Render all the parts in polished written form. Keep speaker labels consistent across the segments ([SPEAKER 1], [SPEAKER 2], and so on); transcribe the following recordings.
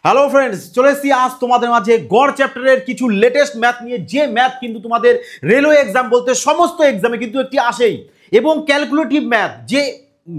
[SPEAKER 1] Hello friends, চলে এসেছি আজ তোমাদের মাঝে গড় চ্যাপ্টারের কিছু লেটেস্ট ম্যাথ নিয়ে। যে ম্যাথ কিন্তু তোমাদের রেলওয়ে এক্সাম বলতে সমস্ত এক্সামে কিন্তু একটি আসেই, এবং ক্যালকুলেটিভ ম্যাথ। যে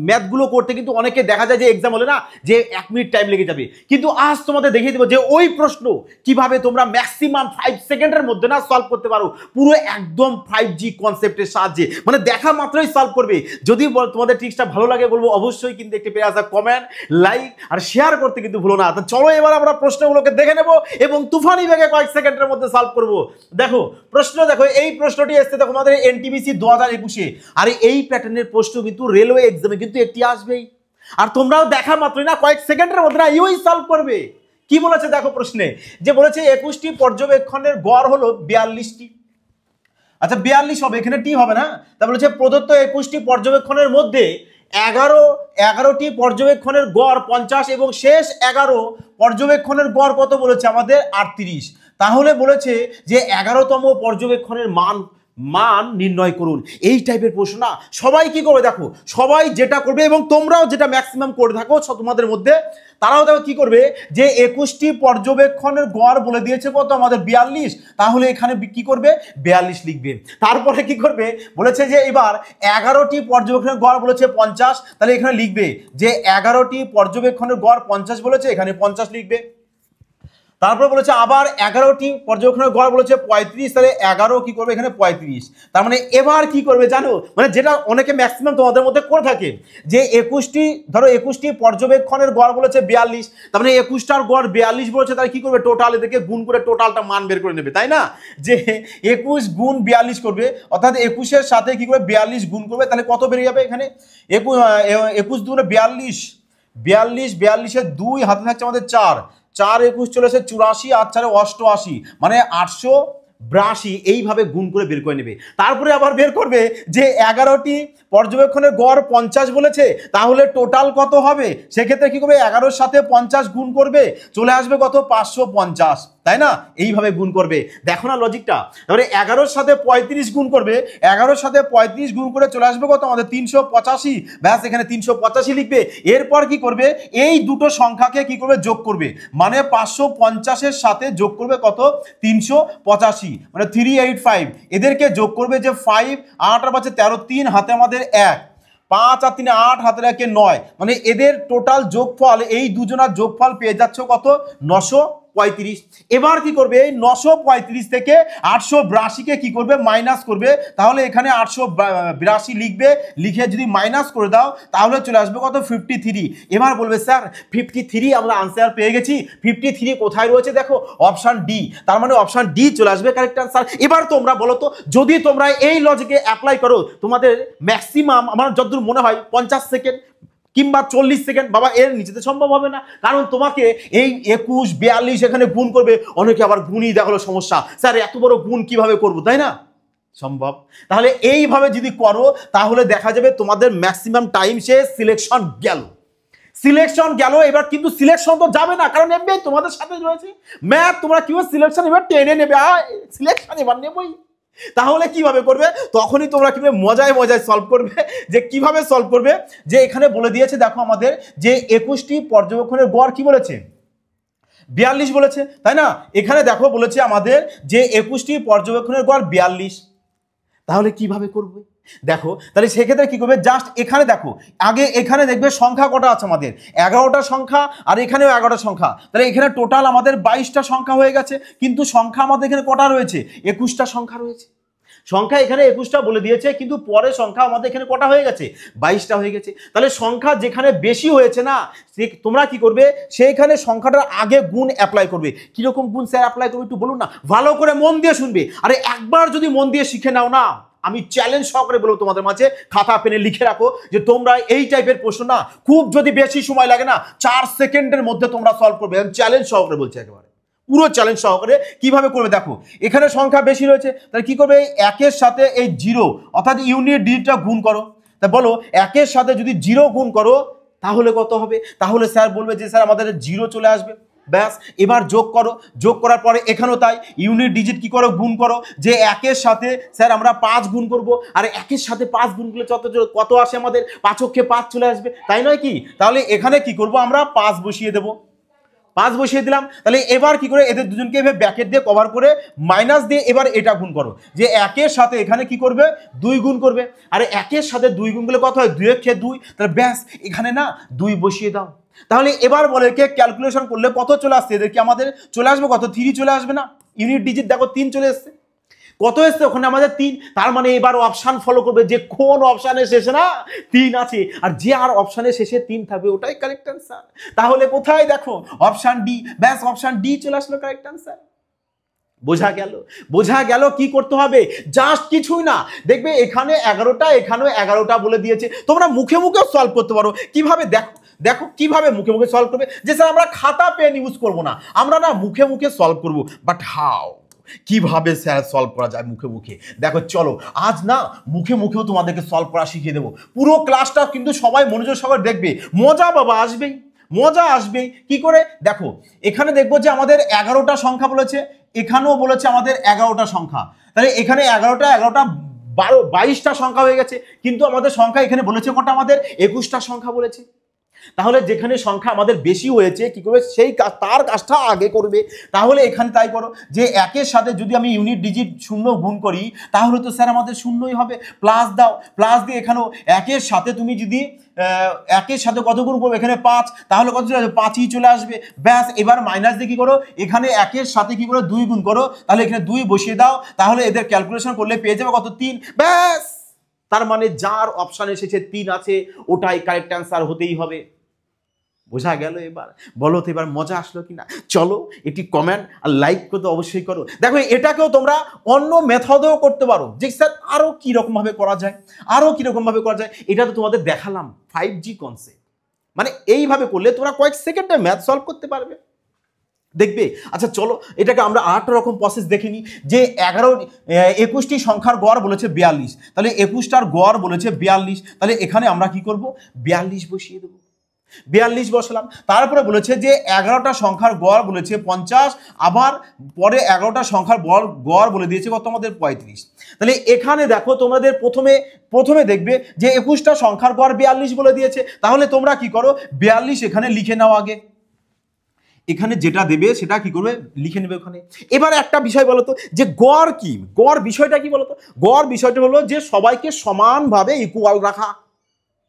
[SPEAKER 1] ম্যাথগুলো করতে কিন্তু অনেকে দেখা যায় যে এক্সাম হলে না যে 1 মিনিট টাইম লেগে যাবে, কিন্তু আজ তোমাদের দেখিয়ে দেবো যে ওই প্রশ্ন কিভাবে তোমরা ম্যাক্সিমাম 5 সেকেন্ডের মধ্যে না সলভ করতে পারো, পুরো একদম 5G কনসেপ্টের সাহায্যে, মানে দেখা মাত্রই সলভ করবে। যদি তোমাদের ট্রিক্সটা ভালো লাগে বলবো অবশ্যই কিন্তু একটি পেয়ে আসা কমেন্ট, লাইক আর শেয়ার করতে কিন্তু ভুলো না। তো চলো এবার আমরা প্রশ্নগুলোকে দেখে নেব এবং তুফানি বেগে কয়েক সেকেন্ডের মধ্যে সলভ করব। দেখো প্রশ্ন, দেখো এই প্রশ্নটি এসছে দেখো আমাদের এনটিপিসি 2021-এ, আর এই প্যাটার্নের প্রশ্ন কিন্তু রেলওয়ে এক্সামে কিন্তু একটি আসবেই। আর তোমরাও দেখা মাত্রই না কয়েক সেকেন্ডের মধ্যে না ইউই সলভ করবে। কি বলেছে দেখো প্রশ্নে, যে বলেছে 21টি পর্যবেক্ষণের গড় হলো 42টি। আচ্ছা 42 হবে, এখানে টি হবে না। তা বলেছে প্রদত্ত 21টি পর্যবেক্ষণের মধ্যে 11টি পর্যবেক্ষণের গড় 50 এবং শেষ 11 পর্যবেক্ষণের গড় কত বলেছে আমাদের 38। তাহলে বলেছে যে 11তম পর্যবেক্ষণের মান নির্ণয় করুন। এই টাইপের প্রশ্ন না সবাই কি করবে, দেখো সবাই যেটা করবে এবং তোমরাও যেটা ম্যাক্সিমাম করে থাকো তোমাদের মধ্যে, তারাও দেখো কি করবে যে 21টি পর্যবেক্ষণের গড় বলে দিয়েছে কত আমাদের 42, তাহলে এখানে কি করবে 42 লিখবে। তারপরে কি করবে বলেছে যে এবার 11টি পর্যবেক্ষণের গড় বলেছে 50, তাহলে এখানে লিখবে যে 11টি পর্যবেক্ষণের গড় 50 বলেছে, এখানে 50 লিখবে। তারপর বলেছে আবার 11টি পর্যবেক্ষণের গড় বলেছে 35, তাহলে 11 কি করবে এখানে 35। তার মানে এবার কি করবে জানো, মানে যেটা অনেকে ম্যাক্সিমাম তোমাদের মধ্যে করে থাকে যে 21টি পর্যবেক্ষণের গড় বলেছে 42, তার মানে 21টার গড় 42 বলেছে, তাই কি করবে টোটাল এদেরকে গুণ করে টোটালটা মান বের করে নেবে, তাই না? যে 21 গুণ 42 করবে, অর্থাৎ 21-এর সাথে কি করবে 42 গুণ করবে, তাহলে কত বেরিয়ে যাবে এখানে 21 দুগুণে 42, 42-এর 2 হাতে থাকছে আমাদের 4, 4-21 চলেছে 84 আর 4 88, মানে 882। এইভাবে গুণ করে বের করে নেবে। তারপরে আবার বের করবে যে 11টি পর্যবেক্ষণের গড় 50 বলেছে, তাহলে টোটাল কত হবে। সেক্ষেত্রে কি করবে 11-এর সাথে 50 গুণ করবে, চলে আসবে কত 550, তাই না? এইভাবে গুণ করবে, দেখো না লজিকটা। তারপরে 11-এর সাথে 35 গুণ করবে, 11-এর সাথে 35 গুণ করে চলে আসবে কত আমাদের 385, ব্যাস এখানে 385 লিখবে। এরপর কি করবে এই দুটো সংখ্যাকে কি করবে যোগ করবে, মানে 550-এর সাথে যোগ করবে কত 385, মানে 385। এদেরকে যোগ করবে যে 5 8 আর 5 13, 3 হাতে আমাদের 1, 5 আর 3 8 হাতে 1 9, মানে এদের টোটাল যোগফল, এই দুজনার যোগফল পেয়ে যাচ্ছে কত 935। এবার কি করবে এই 935 থেকে 882-কে কি করবে মাইনাস করবে, তাহলে এখানে 882 লিখবে, লিখে যদি মাইনাস করে দাও তাহলে চলে আসবে কত 53। এবার বলবে স্যার 53 আমরা আনসার পেয়ে গেছি, 53 কোথায় রয়েছে দেখো অপশন ডি, তার মানে অপশন ডি চলে আসবে কারেক্ট আনসার। এবার তোমরা বলো তো যদি তোমরা এই লজিকে অ্যাপ্লাই করো, তোমাদের ম্যাক্সিমাম আমার যতদূর মনে হয় 50 সেকেন্ড কিংবা 40 সেকেন্ড, বাবা এর নিচেতে সম্ভব হবে না, কারণ তোমাকে এই 21 42 এখানে গুণ করবে। অনেকে আবার গুণই দেখালো সমস্যা, স্যার এত বড় গুণ কিভাবে করবো, তাই না? সম্ভব। তাহলে এইভাবে যদি করো তাহলে দেখা যাবে তোমাদের ম্যাক্সিমাম টাইম শেষ, সিলেকশন গেল। এবার কিন্তু সিলেকশন তো যাবে না, কারণ এমনি তোমাদের সাথে রয়েছে ম্যাথ, তোমরা কিভাবে সিলেকশন এবার টেনে নেবে, সিলেকশন এবার নেবই। তাহলে কিভাবে করবে, তখনই তোমরা কিভাবে মজায় সলভ করবে। যে কিভাবে সলভ করবে, যে এখানে বলে দিয়েছে দেখো আমাদের যে 21টি পর্যবেক্ষণের গড় কি বলেছে 42 বলেছে, তাই না? এখানে দেখো বলেছে আমাদের যে 21টি পর্যবেক্ষণের গড় 42, তাহলে কিভাবে করবে দেখো। তাহলে সেক্ষেত্রে কি করবে, জাস্ট এখানে দেখো আগে এখানে দেখবে সংখ্যা কটা আছে আমাদের 11টা সংখ্যা, আর এখানেও 11টা সংখ্যা, তাহলে এখানে টোটাল আমাদের 22টা সংখ্যা হয়ে গেছে, কিন্তু সংখ্যা আমাদের এখানে কটা রয়েছে 21টা সংখ্যা রয়েছে। সংখ্যা এখানে 21টা বলে দিয়েছে, কিন্তু পরে সংখ্যা আমাদের এখানে কটা হয়ে গেছে 22টা হয়ে গেছে। তাহলে সংখ্যা যেখানে বেশি হয়েছে না, তোমরা কি করবে সেইখানে সংখ্যাটার আগে গুণ অ্যাপ্লাই করবে। কিরকম গুণ স্যার অ্যাপ্লাই করবে একটু বলুন না, ভালো করে মন দিয়ে শুনবে। আরে একবার যদি মন দিয়ে শিখে নাও না, আমি চ্যালেঞ্জ সহকারে বলবো তোমাদের মাঝে, খাতা পেনে লিখে রাখো যে তোমরা এই টাইপের প্রশ্ন না খুব যদি বেশি সময় লাগে না 4 সেকেন্ডের মধ্যে তোমরা সলভ করবে। আমি চ্যালেঞ্জ সহকারে বলছি, একেবারে পুরো চ্যালেঞ্জ সহকারে। কিভাবে করবে দেখো, এখানে সংখ্যা বেশি রয়েছে, তাহলে কি করবে এই 1-এর সাথে এই 0 অর্থাৎ ইউনিট ডিজিটটা গুণ করো। তা বলো 1-এর সাথে যদি 0 গুণ করো তাহলে কত হবে, তাহলে স্যার বলবে যে স্যার আমাদের 0 চলে আসবে, ব্যাস। এবার যোগ করো, যোগ করার পরে এখানেও তাই ইউনিট ডিজিট কি করো গুণ করো, যে 1-এর সাথে স্যার আমরা 5 গুণ করব, আর 1-এর সাথে 5 গুণ করলে কত আসে আমাদের 5 অক্ষে 5 চলে আসবে, তাই নয় কি? তাহলে এখানে কি করব আমরা 5 বসিয়ে দেবো, 5 বসিয়ে দিলাম। তাহলে এবার কি করে এদের দুজনকে এভাবে ব্র্যাকেট দিয়ে কভার করে মাইনাস দিয়ে এবার এটা গুণ করো, যে 1 এর সাথে এখানে কি করবে 2 গুণ করবে। আর 1 এর সাথে 2 গুণ করলে কত হয়, 2 এর খেয়ে 2, তাহলে ব্যাস এখানে না 2 বসিয়ে দাও। তাহলে এবার বলে কে ক্যালকুলেশন করলে কত চলে আসছে, এদের কি আমাদের চলে আসবে কত, 3 চলে আসবে না? ইউনিট ডিজিট দেখো 3 চলে এসছে। কত এসছে ওখানে আমাদের 3, তার মানে এবার অপশান ফলো করবে যে কোন অপশানের শেষে না 3 আছে, আর যে আর অপশানের শেষে 3 থাকবে ওটাই কারেক্ট অ্যান্সার। তাহলে কোথায় দেখো অপশান ডি, ব্যাস অপশান ডি চলে আসলো কারেক্ট অ্যান্সার। বোঝা গেল? বোঝা গেল কি করতে হবে, জাস্ট কিছুই না, দেখবে এখানে 11টা এখানেও 11টা বলে দিয়েছে, তোমরা মুখে মুখেও সলভ করতে পারো। কিভাবে দেখো, দেখো কিভাবে মুখে মুখে সলভ করবে, যে স্যার আমরা খাতা পেন ইউজ করবো না, আমরা না মুখে মুখে সলভ করবো। বাট হাউ, কিভাবে স্যার সলভ করা যায় মুখে মুখে, দেখো চলো আজ না মুখে মুখেও তোমাদেরকে সলভ করা শিখিয়ে দেবো। পুরো ক্লাসটা কিন্তু সবাই মনোযোগ সহকারে দেখবে, মজা বাবা আসবেই, মজা আসবেই। কি করে দেখো, এখানে দেখবো যে আমাদের 11টা সংখ্যা বলেছে, এখানেও বলেছে আমাদের 11টা সংখ্যা, তাহলে এখানে 11টা 22টা সংখ্যা হয়ে গেছে, কিন্তু আমাদের সংখ্যা এখানে বলেছে কটা, আমাদের 21টা সংখ্যা বলেছে। তাহলে যেখানে সংখ্যা আমাদের বেশি হয়েছে কি করবে, সেই কাজ তার কাজটা আগে করবে। তাহলে এখানে তাই করো যে 1 এর সাথে যদি আমি ইউনিট ডিজিট 0 গুণ করি তাহলে তো স্যার আমাদের 0ই হবে, প্লাস দাও, প্লাস দিয়ে এখানেও 1 এর সাথে তুমি যদি 1 এর সাথে কত গুণ করবে, এখানে 5, তাহলে কত চলে আসবে, 5ই চলে আসবে। ব্যাস এবার মাইনাস দিয়ে কি করো, এখানে 1 এর সাথে কি করো 2 গুণ করো, তাহলে এখানে 2 বসিয়ে দাও, তাহলে এদের ক্যালকুলেশন করলে পেয়ে যাবে কত, 3। ব্যাস, তার মানে যার অপশন এসেছে 3 আছে ওটাই কারেক্ট অ্যান্সার হতেই হবে। বোঝা গেল? এবার বলো তো এবার মজা আসলো কিনা? চলো একটি কমেন্ট আর লাইক করতে অবশ্যই করো। দেখো এটাকেও তোমরা অন্য মেথডেও করতে পারো, যে স্যার আরো কি রকম ভাবে করা যায়, আরো কি রকম ভাবে করা যায়, এটা তো তোমাদের দেখালাম 5G কনসেপ্ট, মানে এইভাবে করলে তোমরা কয়েক সেকেন্ডে ম্যাথ সলভ করতে পারবে, দেখবে। আচ্ছা চলো এটাকে আমরা 8 রকম প্রসেস দেখে নিই। যে 21টি সংখ্যার গড় বলেছে 42, তাহলে 21টার গড় বলেছে 42, তাহলে এখানে আমরা কি করব, 42 বসিয়ে দেবো। 42 বসালাম। তারপরে বলেছে যে 11টা সংখ্যার গড় বলেছে 50, আবার পরে 11টা সংখ্যার গড় বলে দিয়েছে কত আমাদের 35। তাহলে এখানে দেখো তোমাদের প্রথমে দেখবে যে 21টা সংখ্যার গড় 42 বলে দিয়েছে, তাহলে তোমরা কি করো 42 এখানে লিখে নাও আগে, এখানে যেটা দেবে সেটা কি করবে লিখে নেবে ওখানে। এবার একটা বিষয় বলো তো, যে গড় কি, গড় বিষয়টা কি বলো তো, গড় বিষয়টা হলো যে সবাইকে সমানভাবে ইকুয়াল রাখা,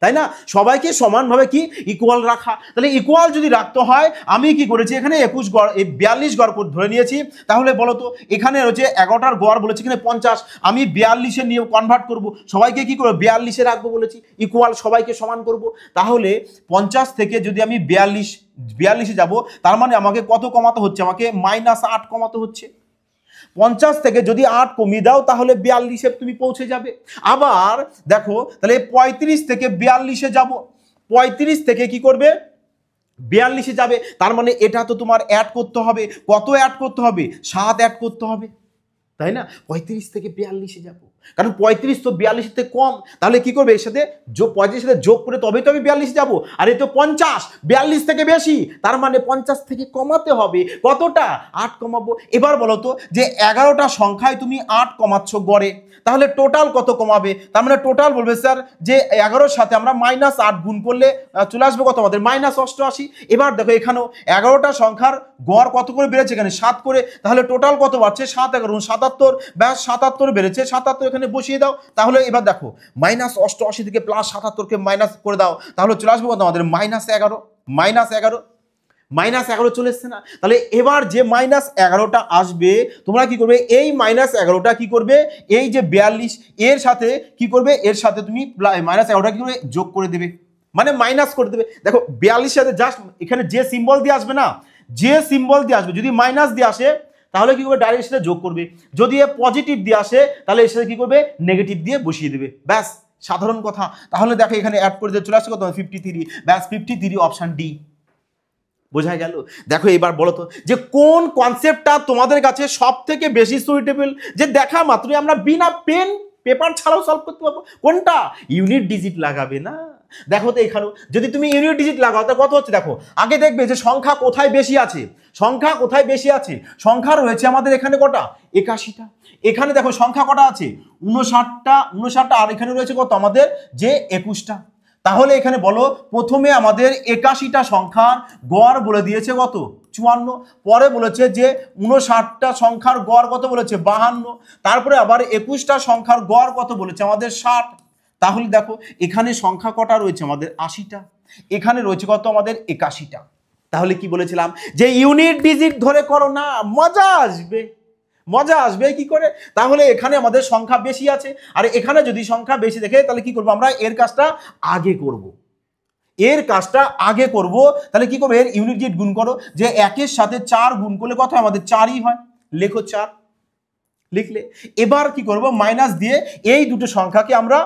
[SPEAKER 1] তাই না? সবাইকে সমানভাবে কি ইকুয়াল রাখা। তাহলে ইকুয়াল যদি রাখতে হয় আমি কি করেছি, এখানে 21 গড় 42 গড় ধরে নিয়েছি। তাহলে বলো তো এখানে রয়েছে 11টার গড় বলেছি এখানে 50, আমি 42-এ নিয়ে কনভার্ট করব, সবাইকে কি করবো 42-এ রাখবো বলেছি, ইকুয়াল সবাইকে সমান করব। তাহলে 50 থেকে যদি আমি 42-এ যাব, তার মানে আমাকে কত কমাতে হচ্ছে, আমাকে -8 কমাতে হচ্ছে। 50 থেকে যদি 8 কমিয়ে দাও তাহলে 42-এ তুমি পৌঁছে যাবে। আবার দেখো তাহলে 35 থেকে 42-এ যাব, 35 থেকে কি করবে 42-এ যাবে, তার মানে এটা তো তোমার অ্যাড করতে হবে, কত অ্যাড করতে হবে, 7 অ্যাড করতে হবে, তাই না? 35 থেকে 42-এ যাব, কারণ 35 তো 42-এর থেকে কম, তাহলে কি করবে এর সাথে 35-এর সাথে যোগ করে তবেই তো আমি 42-এ যাবো। আর এই তো 50, 42 থেকে বেশি, তার মানে 50 থেকে কমাতে হবে কতটা, 8 কমাবো। এবার বলো তো যে 11টা সংখ্যায় তুমি 8 কমাচ্ছ গড়ে, তাহলে টোটাল কত কমাবে, তার মানে টোটাল বলবে স্যার যে 11-এর সাথে আমরা -8 গুণ করলে চলে আসবে কত আমাদের -88। এবার দেখো এখানেও 11টা সংখ্যার গড় কত করে বেড়েছে, এখানে 7 করে, তাহলে টোটাল কত বাড়ছে 7 11 77, ব্যাস 77 বেড়েছে, 77 এখানে বসিয়ে দাও। তাহলে এবার দেখো -88 থেকে +77-কে মাইনাস করে দাও, তাহলে চলে আসবে কত আমাদের -11 চলে এসছে না? তাহলে এবার যে -11টা আসবে তোমরা কি করবে, এই -11টা কি করবে, এই যে 42 এর সাথে কি করবে, এর সাথে তুমি -11টা কি করবে যোগ করে দেবে, মানে মাইনাস করে দেবে। দেখো 42 সাথে জাস্ট এখানে যে সিম্বল দিয়ে আসবে না, যে সিম্বল দিয়ে আসবে, যদি মাইনাস দিয়ে আসে তাহলে কি করবে ডাইরেক্ট সাথে যোগ করবে, যদি এ পজিটিভ দিয়ে আসে তাহলে এর সাথে কি করবে নেগেটিভ দিয়ে বসিয়ে দেবে, ব্যাস সাধারণ কথা। তাহলে দেখো এখানে অ্যাড করে দিয়ে চলে আসছে কত 53, ব্যাস 53 অপশন ডি। বোঝা গেল? দেখো এবার বলো তো যে কোন কনসেপ্টটা তোমাদের কাছে সব থেকে বেশি সুইটেবল, যে দেখা মাত্রই আমরা বিনা পেন পেপার ছাড়াও সলভ করতে পারবো, কোনটা, ইউনিট ডিজিট লাগাবে না। দেখো তো এখানেও যদি তুমি ইউনিট ডিজিট লাগাও তাহলে কত হচ্ছে, দেখো আগে দেখবে যে সংখ্যা কোথায় বেশি আছে, সংখ্যা কোথায় বেশি আছে, সংখ্যা রয়েছে আমাদের এখানে কটা 81টা, এখানে দেখো সংখ্যা কটা আছে 59টা, আর এখানে রয়েছে কত আমাদের যে 21টা। তাহলে এখানে বলো প্রথমে আমাদের 81টা সংখ্যার গড় বলে দিয়েছে কত 54, পরে বলেছে যে 59টা সংখ্যার গড় কত বলেছে 52, তারপরে আবার 21টা সংখ্যার গড় কত বলেছে আমাদের 60। তাহলে দেখো এখানে সংখ্যা কটা রয়েছে আমাদের 80টা, এখানে রয়েছে কত আমাদের 81টা। তাহলে কি বলেছিলাম যে ইউনিট ডিজিট ধরে করো না, মজা আসবে। মজা আসবে কি করে? তাহলে এখানে আমাদের সংখ্যা বেশি আছে, আর এখানে যদি সংখ্যা বেশি দেখে তাহলে কি করবো আমরা এর কাজটা আগে করব। এর কাজটা আগে করব, তাহলে কি করবে এর ইউনিট ডিজিট গুণ করো, যে 1-এর সাথে 4 গুণ করলে কত হয় আমাদের 4ই হয়, লেখো 4 লিখলে। এবার কি করব মাইনাস দিয়ে এই দুটো সংখ্যাকে আমরা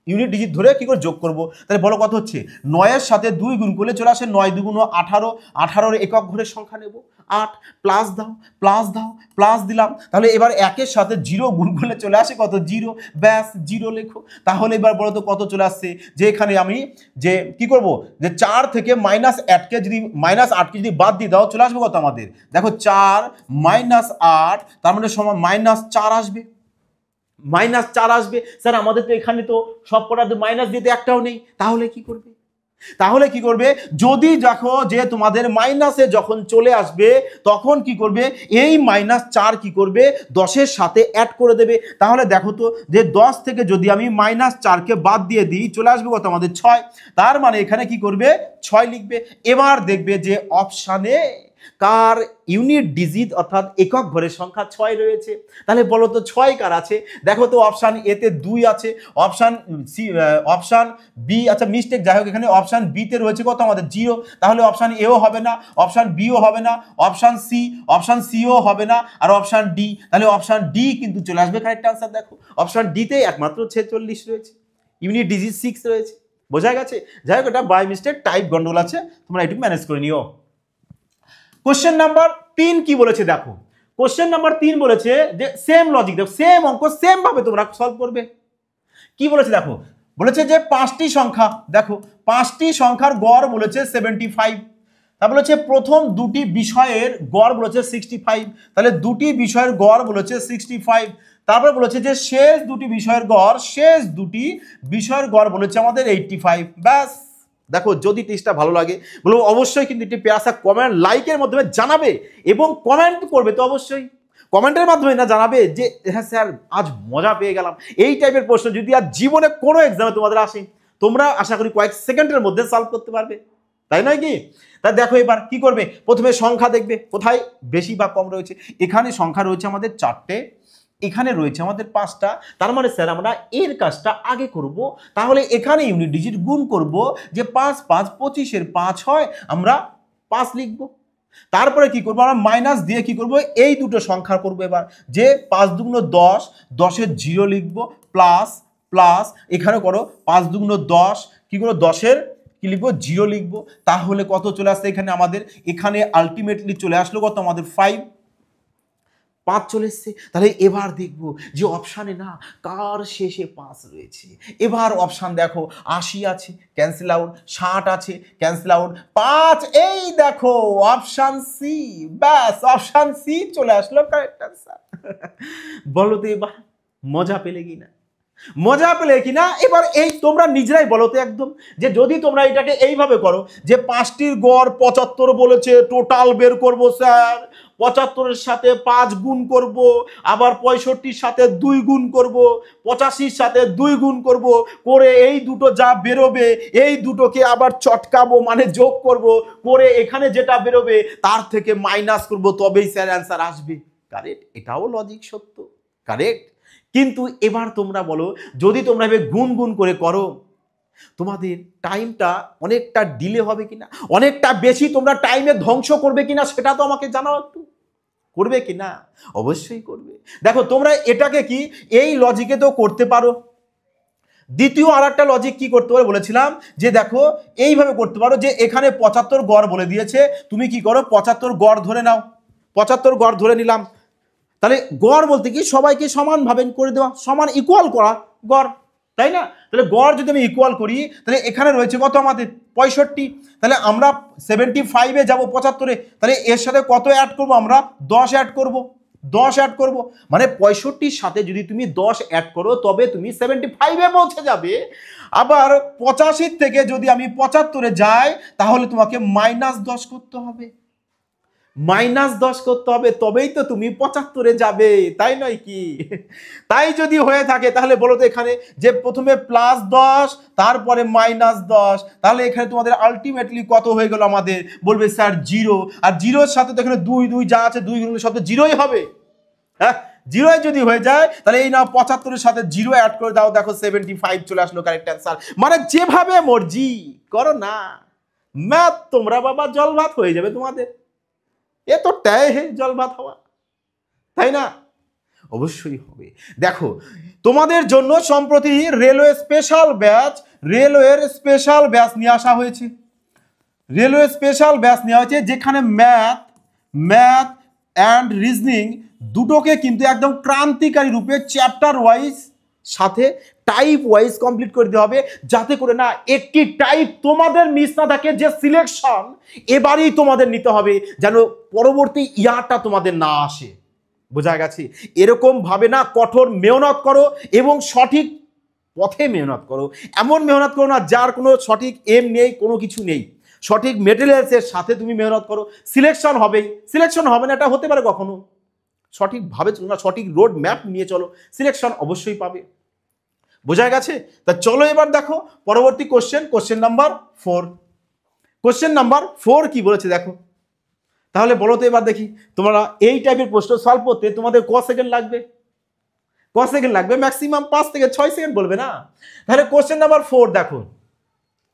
[SPEAKER 1] ইউনিট ডিজিট ধরে কি করে যোগ করব। তাহলে বলো কত হচ্ছে 9-এর সাথে 2 গুণ করলে চলে আসে 9 2 18, 18-এর একক ঘরের সংখ্যা নেব 8, প্লাস দাও প্লাস দাও প্লাস দিলাম। তাহলে এবার 1-এর সাথে 0 গুণ করলে চলে আসে কত 0, ব্যাস 0 লেখো। তাহলে এবার বলো তো কত চলে আসছে, যে এখানে আমি যে কি করব যে 4 থেকে -8কে যদি -8কে যদি বাদ দিয়ে দাও চলে আসবে কত আমাদের, দেখো 4 -8 তার মানে সমান -4 আসবে, -4 আসবে। স্যার আমাদের তো এখানে তো সব কটাতে মাইনাস দিতে একটাও নেই, তাহলে কি করবে? তাহলে কি করবে, যদি দেখো যে তোমাদের মাইনাসে যখন চলে আসবে তখন কি করবে এই -4 কি করবে 10-এর সাথে অ্যাড করে দেবে। তাহলে দেখো তো যে 10 থেকে যদি আমি -4কে বাদ দিয়ে দিই চলে আসবে কত আমাদের 6, তার মানে এখানে কি করবে 6 লিখবে। এবার দেখবে যে অপশানে কার ইউনিট ডিজিট অর্থাৎ একক ঘরের সংখ্যা 6 রয়েছে। তাহলে বলো তো 6 কার আছে, দেখো তো অপশান এতে 2 আছে, অপশান সি অপশান বি, আচ্ছা মিস্টেক যাই হোক, এখানে অপশান বিতে রয়েছে কত আমাদের 0, তাহলে অপশান এও হবে না, অপশান বিও হবে না, অপশান সিও হবে না, আর অপশান ডি, তাহলে অপশান ডি কিন্তু চলে আসবে কারেক্ট আনসার। দেখো অপশান ডিতে একমাত্র 46 রয়েছে, ইউনিট ডিজিট 6 রয়েছে, বোঝা গেছে। যাই হোক এটা বাই মিস্টেক টাইপ গন্ডগোল আছে, তোমরা একটু ম্যানেজ করে নিও। কোশ্চেন নাম্বার 3 কি বলেছে দেখো, কোশ্চেন নাম্বার 3 বলেছে যে সেম লজিক, দেখো সেম অঙ্ক সেম ভাবে তোমরা সলভ করবে। কি বলেছে দেখো, বলেছে যে 5টি সংখ্যা, দেখো 5টি সংখ্যার গড় বলেছে 75, তা বলেছে প্রথম দুটি বিষয়ের গড় বলেছে 65, তাহলে দুটি বিষয়ের গড় বলেছে 65, তারপরে বলেছে যে শেষ দুটি বিষয়ের গড় বলেছে আমাদের 85। ব্যাস দেখো যদি টেস্টটা ভালো লাগে বলো অবশ্যই কিন্তু একটি পেয়াসা কমেন্ট লাইকের মাধ্যমে জানাবে, এবং কমেন্ট করবে তো অবশ্যই, কমেন্টের মাধ্যমে না জানাবে যে হ্যাঁ স্যার আজ মজা পেয়ে গেলাম। এই টাইপের প্রশ্ন যদি আর জীবনে কোনো এক্সামে তোমাদের আসে তোমরা আশা করি কয়েক সেকেন্ডের মধ্যে সলভ করতে পারবে, তাই নয় কি? তা দেখো এবার কি করবে, প্রথমে সংখ্যা দেখবে কোথায় বেশি বা কম রয়েছে। এখানে সংখ্যা রয়েছে আমাদের 4টে, এখানে রয়েছে আমাদের 5টা, তার মানে স্যার আমরা এর কাজটা আগে করব। তাহলে এখানে ইউনিট ডিজিট গুণ করব, যে 5 5 25-এর 5 হয়, আমরা 5 লিখব। তারপরে কি করবো আমরা মাইনাস দিয়ে কি করব এই দুটো সংখ্যা করব এবার, যে 5 2 10, 10-এর 0 লিখব, প্লাস প্লাস এখানে করো 5 2 10 কি করবো 10-এর কি লিখবো 0 লিখবো। তাহলে কত চলে আসছে এখানে আমাদের, এখানে আলটিমেটলি চলে আসলো কত আমাদের 5 চলে এসছে। তাহলে এবার দেখবো যে অপশানে না কার শেষে 5 রয়েছে। এবার অপশান দেখো 80 আছে ক্যান্সেল আউট, 60 আছে ক্যান্সেল আউট, 5 এই দেখো অপশান সি, ব্যাস অপশান সি চলে আসলো কারেক্ট আনসার। বলো তো এবার মজা পেলে কিনা, মজা পেলে কিনা? এবার এই তোমরা নিজেরাই বলো তো একদম, যে যদি তোমরা এটাকে এইভাবে করো যে 5টির গড় 75 বলেছে, টোটাল বের করব স্যার, 75-এর সাথে 5 গুণ করব, আবার 65-র সাথে 2 গুণ করব, 85-র সাথে 2 গুণ করব, করে এই দুটো যা বেরোবে এই দুটোকে আবার চটকাবো মানে যোগ করব, করে এখানে যেটা বেরোবে তার থেকে মাইনাস করব, তবেই স্যার অ্যান্সার আসবে। কারেক্ট, এটাও লজিক সত্য, কারেক্ট। কিন্তু এবার তোমরা বলো যদি তোমরা এভাবে গুণ গুণ করে করো তোমাদের টাইমটা অনেকটা ডিলে হবে কিনা, অনেকটা বেশি তোমরা টাইমে ধ্বংস করবে কিনা সেটা তো আমাকে জানাও একটু, করবে কিনা? অবশ্যই করবে। দেখো তোমরা এটাকে কি এই লজিকে তো করতে পারো, দ্বিতীয় আর একটা লজিক কি করতে পারো বলেছিলাম, যে দেখো এইভাবে করতে পারো, যে এখানে 75 গড় বলে দিয়েছে, তুমি কি করো 75 গড় ধরে নাও, 75 গড় ধরে নিলাম। তাহলে গড় বলতে কি সবাইকে সমানভাবে করে দেওয়া, সমান ইকুয়াল করা গড়, তাই না? তাহলে গড় যদি আমি ইকুয়াল করি তাহলে এখানে রয়েছে কত আমাদের 65, তাহলে আমরা 75-এ যাবো 75-এ, তাহলে এর সাথে কত অ্যাড করব আমরা 10 অ্যাড করব, 10 অ্যাড করব, মানে 65 সাথে যদি তুমি 10 অ্যাড করো তবে তুমি 75-এ পৌঁছে যাবে। আবার 85 থেকে যদি আমি 75-এ যাই তাহলে তোমাকে -10 করতে হবে, -10 করতে হবে, তবেই তো তুমি 75-এ যাবে, তাই নয় কি? তাই যদি হয়ে থাকে তাহলে বলো তো এখানে যে প্রথমে +10 তারপরে -10, তাহলে এখানে তোমাদের আলটিমেটলি কত হয়ে গেল আমাদের? বলবে স্যার 0, আর 0-এর সাথে তো এখানে 2 2 যা আছে 2 গুণের সাথে 0ই হবে। হ্যাঁ, 0 যদি হয়ে যায় তাহলে এই নাও 75-এর সাথে 0 অ্যাড করে দাও, দেখো 75 চলে আসলো কারেক্ট অ্যান্সার। মানে যেভাবে মর্জি করো না, ম্যাথ তোমরা বাবা জল ভাত হয়ে যাবে তোমাদের। এ তো ট্যায় হে জল ভাত হওয়া, তাই না? অবশ্যই হবে। দেখো তোমাদের জন্য সম্প্রতি রেলওয়ের স্পেশাল ব্যাচ নিয়ে আসা হয়েছে। রেলওয়ে স্পেশাল ব্যাচ নেওয়া হয়েছে যেখানে ম্যাথ অ্যান্ড রিজনিং দুটোকে কিন্তু একদম ক্রান্তিকারী রূপে চ্যাপ্টার ওয়াইজ সাথে টাইপ ওয়াইজ কমপ্লিট করে দিতে হবে, যাতে করে না একটি টাইপ তোমাদের মিস না থাকে। যে সিলেকশন এবারেই তোমাদের নিতে হবে যেন পরবর্তী ইয়ারটা তোমাদের না আসে। বোঝা গেছে? এরকম ভাবে না, কঠোর মেহনত করো এবং সঠিক পথে মেহনত করো। এমন মেহনত করো না যার কোনো সঠিক এম নেই, কোনো কিছু নেই। সঠিক মেটেরিয়ালসের সাথে তুমি মেহনত করো, সিলেকশন হবেই। সিলেকশন হবে না এটা হতে পারে কখনো, সঠিকভাবে চলো না, সঠিক রোড ম্যাপ নিয়ে চলো, সিলেকশন অবশ্যই পাবে। বোঝা গেছে? তা চলো এবার দেখো পরবর্তী কোশ্চেন নাম্বার 4। কোশ্চেন নাম্বার 4 কি বলেছে দেখো। তাহলে বলো তো এবার দেখি, তোমরা এই টাইপের প্রশ্ন সলভ করতে তোমাদের ক সেকেন্ড লাগবে? ম্যাক্সিমাম 5 থেকে 6 সেকেন্ড বলবে না? তাহলে কোশ্চেন নাম্বার 4 দেখো।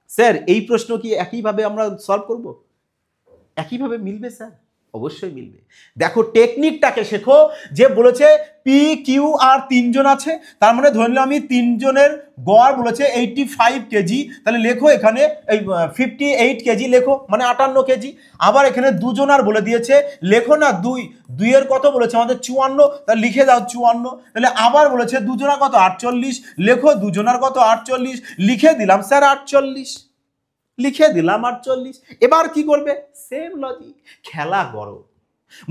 [SPEAKER 1] স্যার এই প্রশ্ন কি একইভাবে আমরা সলভ করব? একইভাবে মিলবে স্যার? অবশ্যই মিলবে। দেখো টেকনিকটাকে শেখো। যে বলেছে পি কিউ আর 3 জন আছে, তার মানে ধরে নিলাম আমি 3 জনের গড় বলেছে 85 কেজি, তাহলে লেখো এখানে এই 58 কেজি লেখো, মানে 58 কেজি। আবার এখানে দুজনার বলে দিয়েছে, লেখো না 2 এর কত বলেছে আমাদের 54, তাহলে লিখে দাও 54। তাহলে আবার বলেছে দুজনার কত 48, লেখো দুজনার কত 48, লিখে দিলাম স্যার 48, লিখে দিলাম 48। এবার কি করবে? সেম লজিক, খেলা করো,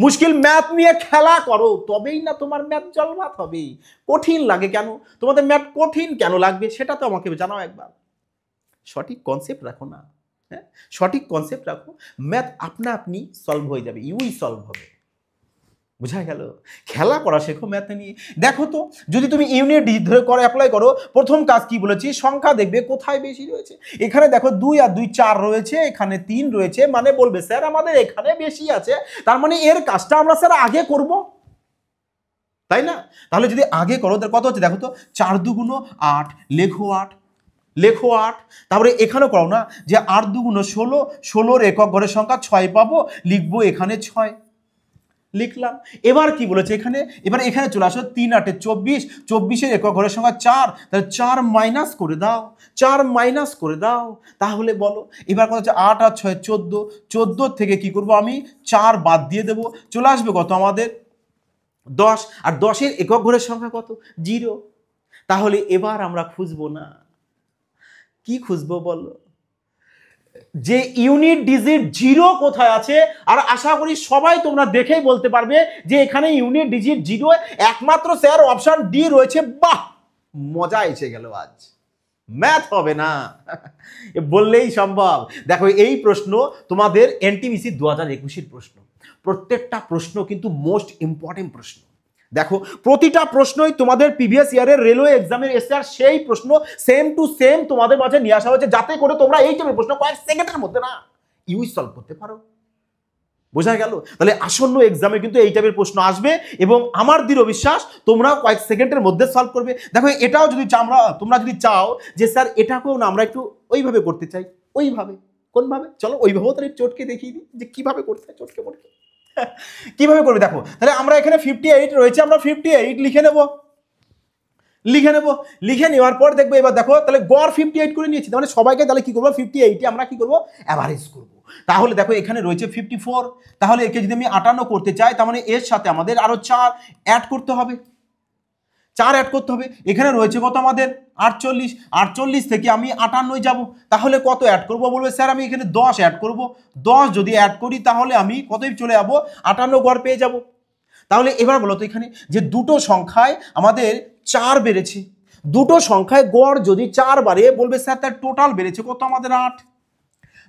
[SPEAKER 1] মুশকিল ম্যাথ নিয়ে খেলা করো, তবেই না তোমার ম্যাথ জলভাত হবে। কঠিন লাগে কেন? তোমাদের ম্যাথ কঠিন কেন লাগবে সেটা তো আমাকে জানাও একবার। সঠিক কনসেপ্ট রাখো না, হ্যাঁ সঠিক কনসেপ্ট রাখো, ম্যাথ আপনা আপনি সলভ হয়ে যাবে, ইউই সলভ হবে। বোঝা গেল? খেলা করা শেখো ম্যাথ নিয়ে। দেখো তো যদি তুমি ইউনিট ডি ধরে করে অ্যাপ্লাই করো, প্রথম কাজ কি বলেছি, সংখ্যা দেখবে কোথায় বেশি রয়েছে। এখানে দেখো 2 আর 2 4 রয়েছে, এখানে 3 রয়েছে, মানে বলবে স্যার আমাদের এখানে বেশি আছে, তার মানে এর কাজটা আমরা স্যার আগে করব, তাই না? তাহলে যদি আগে করো তাহলে কত হচ্ছে দেখো তো, 4 2 8, লেখো 8। তারপরে এখানেও করো না যে 8 2 16, 16-র একক ঘরের সংখ্যা 6 পাবো, লিখবো এখানে 6, লিখলাম। এবার কি বলেছে এখানে, এবার এখানে চলে আসো 3 8 24, 24-এর একক ঘরের সংখ্যা 4, তাহলে 4 মাইনাস করে দাও, তাহলে বলো এবার কত হচ্ছে 8 আর 6 14, 14 থেকে কি করব আমি 4 বাদ দিয়ে দেবো, চলে আসবে কত আমাদের 10, আর 10-এর একক ঘরের সংখ্যা কত 0। তাহলে এবার আমরা খুঁজবো না, কি খুঁজবো বলো, যে ইউনিট ডিজিট 0 কোথায় আছে। আর আশা করি সবাই তোমরা দেখেই বলতে পারবে যে এখানে ইউনিট ডিজিট 0, একমাত্র স্যার অপশন ডি রয়েছে। বাহ, মজা এসে গেল, আজ ম্যাথ হবে না বললেই সম্ভব। দেখো এই প্রশ্ন তোমাদের এনটিপিসি 2021-এর প্রশ্ন, প্রত্যেকটা প্রশ্ন কিন্তু মোস্ট ইম্পর্টেন্ট প্রশ্ন। দেখো প্রতিটা প্রশ্নই তোমাদের প্রিভিয়াস ইয়ারের রেলওয়ে এক্সামের এসে, আর সেই প্রশ্ন সেম টু সেম তোমাদের মাঝে নিয়ে আসা হয়েছে, যাতে করে তোমরা এই টাইপের প্রশ্ন কয়েক সেকেন্ডের মধ্যে না ইউই সলভ করতে পারো। বোঝা গেল? তাহলে আসন্ন এক্সামে কিন্তু এই টাইপের প্রশ্ন আসবে এবং আমার দৃঢ় বিশ্বাস তোমরা কয়েক সেকেন্ডের মধ্যে সলভ করবে। দেখো এটাও যদি তোমরা যদি চাও যে স্যার এটাকেও না আমরা একটু ওইভাবে করতে চাই, ওইভাবে কোনভাবে, চলো ওইভাবেও তাহলে চটকে দেখিয়ে দিই যে কিভাবে করতে হয়, চটকে পড়তে কিভাবে করবে। দেখো তাহলে আমরা এখানে 58 রয়েছে, আমরা 58 লিখে নেওয়ার পর দেখবো, এবার দেখো তাহলে গড় 58 করে নিয়েছি, মানে সবাইকে তাহলে কি করবো 58 আমরা কি করবো অ্যাভারেজ করবো। তাহলে দেখো এখানে রয়েছে 54, তাহলে একে যদি আমি 58 করতে চাই তার মানে এর সাথে আমাদের আরো 4 অ্যাড করতে হবে, এখানে রয়েছে কত আমাদের 48 থেকে আমি 58 যাব, তাহলে কত অ্যাড করবো বলবে স্যার আমি এখানে 10 অ্যাড করব, 10 যদি অ্যাড করি তাহলে আমি কতই চলে যাবো 58 গড় পেয়ে যাব। তাহলে এবার বলো তো এখানে যে দুটো সংখ্যায় আমাদের 4 বেড়েছে, দুটো সংখ্যায় গড় যদি 4 বাড়ে বলবে স্যার তার টোটাল বেড়েছে কত আমাদের 8।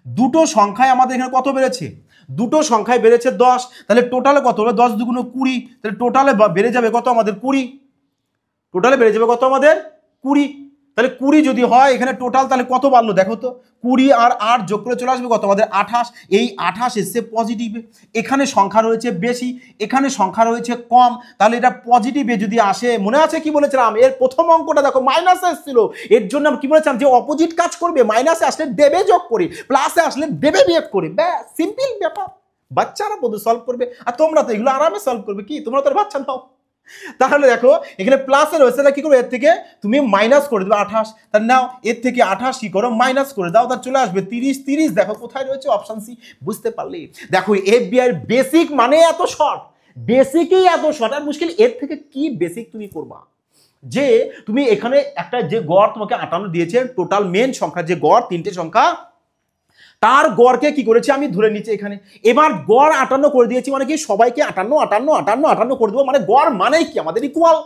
[SPEAKER 1] দুটো সংখ্যায় আমাদের এখানে কত বেড়েছে, দুটো সংখ্যায় বেড়েছে 10, তাহলে টোটালে কত হলো 10 দুগুণ 20, তাহলে টোটালে বেড়ে যাবে কত আমাদের 20, টোটালে বেড়ে যাবে কত আমাদের 20। তাহলে 20 যদি হয় এখানে টোটাল তাহলে কত বাড়লো দেখো তো, 20 আর 8 যোগ করে চলে আসবে কত আমাদের 28। এই 28 এসছে পজিটিভে, এখানে সংখ্যা রয়েছে বেশি, এখানে সংখ্যা রয়েছে কম, তাহলে এটা পজিটিভে যদি আসে, মনে আছে কি বলেছিলাম এর প্রথম অঙ্কটা দেখো মাইনাসে এসেছিল, এর জন্য আমি কি বলেছিলাম যে অপোজিট কাজ করবে, মাইনাসে আসলে দেবে যোগ করে, প্লাসে আসলে দেবে বিয়োগ করে, ব্যাস সিম্পল ব্যাপার। বাচ্চারা বোধ সলভ করবে, আর তোমরা তো এগুলো আরামে সলভ করবে, কি তোমরা তো বাচ্চা নাও। তাহলে দেখো এখানে প্লাসে রয়েছে, কি করবে এর থেকে তুমি মাইনাস করে দেবে 28, তাহলে নাও এর থেকে 28 কি করো মাইনাস করে দাও, তার চলে আসবে 30। 30 দেখো কোথায় রয়েছে, অপশন সি। বুঝতে পারলে দেখো এফবিআই এর বেসিক মানে এত শর্ট, বেসিকই এত শর্ট, আর মুশকিল এর থেকে কি বেসিক তুমি করবা, যে তুমি এখানে একটা যে গড় তোমাকে 58 দিয়েছে, টোটাল মেন সংখ্যা যে গড় 3টে সংখ্যা, তার গড়কে কি করেছি আমি ধরে নিচ্ছি এখানে, এবার গড় 58 করে দিয়েছি মানে কি সবাইকে 58 58 58 58 করে দেবো, মানে গড় মানেই কি আমাদের ইকুয়াল